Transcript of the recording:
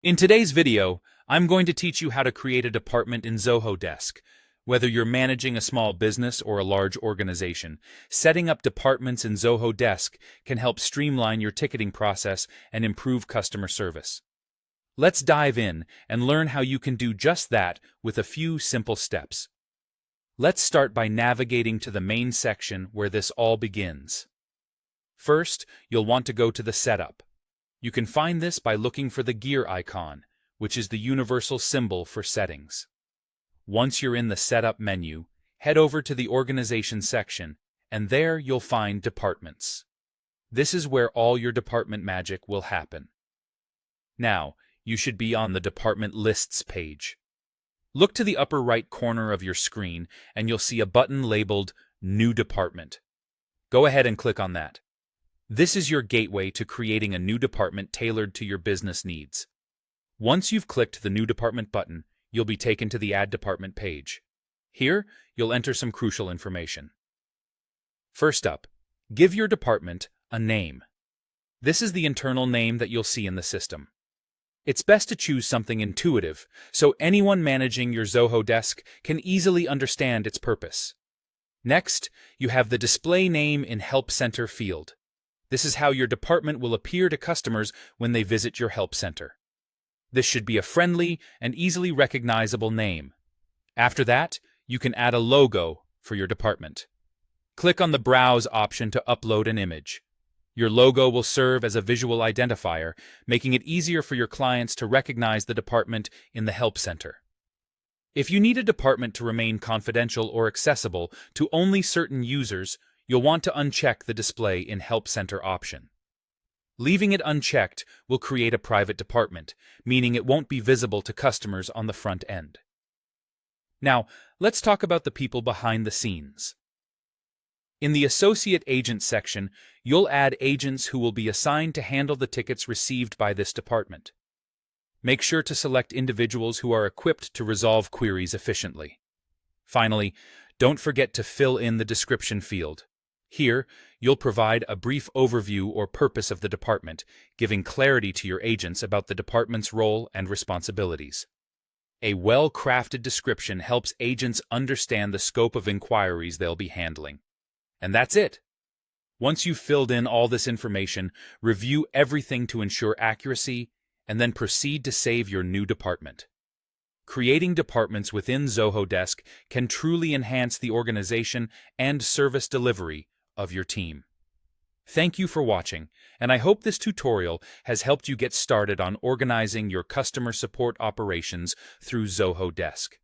In today's video, I'm going to teach you how to create a department in Zoho Desk. Whether you're managing a small business or a large organization, setting up departments in Zoho Desk can help streamline your ticketing process and improve customer service. Let's dive in and learn how you can do just that with a few simple steps. Let's start by navigating to the main section where this all begins. First, you'll want to go to the Setup. You can find this by looking for the gear icon, which is the universal symbol for settings. Once you're in the Setup menu, head over to the Organization section, and there you'll find Departments. This is where all your department magic will happen. Now, you should be on the Department Lists page. Look to the upper right corner of your screen, and you'll see a button labeled New Department. Go ahead and click on that. This is your gateway to creating a new department tailored to your business needs. Once you've clicked the New Department button, you'll be taken to the Add Department page. Here, you'll enter some crucial information. First up, give your department a name. This is the internal name that you'll see in the system. It's best to choose something intuitive, so anyone managing your Zoho Desk can easily understand its purpose. Next, you have the Display Name in Help Center field. This is how your department will appear to customers when they visit your help center. This should be a friendly and easily recognizable name. After that, you can add a logo for your department. Click on the Browse option to upload an image. Your logo will serve as a visual identifier, making it easier for your clients to recognize the department in the help center. If you need a department to remain confidential or accessible to only certain users, you'll want to uncheck the Display in Help Center option. Leaving it unchecked will create a private department, meaning it won't be visible to customers on the front end. Now, let's talk about the people behind the scenes. In the Associate Agent section, you'll add agents who will be assigned to handle the tickets received by this department. Make sure to select individuals who are equipped to resolve queries efficiently. Finally, don't forget to fill in the description field. Here, you'll provide a brief overview or purpose of the department, giving clarity to your agents about the department's role and responsibilities. A well-crafted description helps agents understand the scope of inquiries they'll be handling. And that's it. Once you've filled in all this information, review everything to ensure accuracy, and then proceed to save your new department. Creating departments within Zoho Desk can truly enhance the organization and service delivery of your team. Thank you for watching, and I hope this tutorial has helped you get started on organizing your customer support operations through Zoho Desk.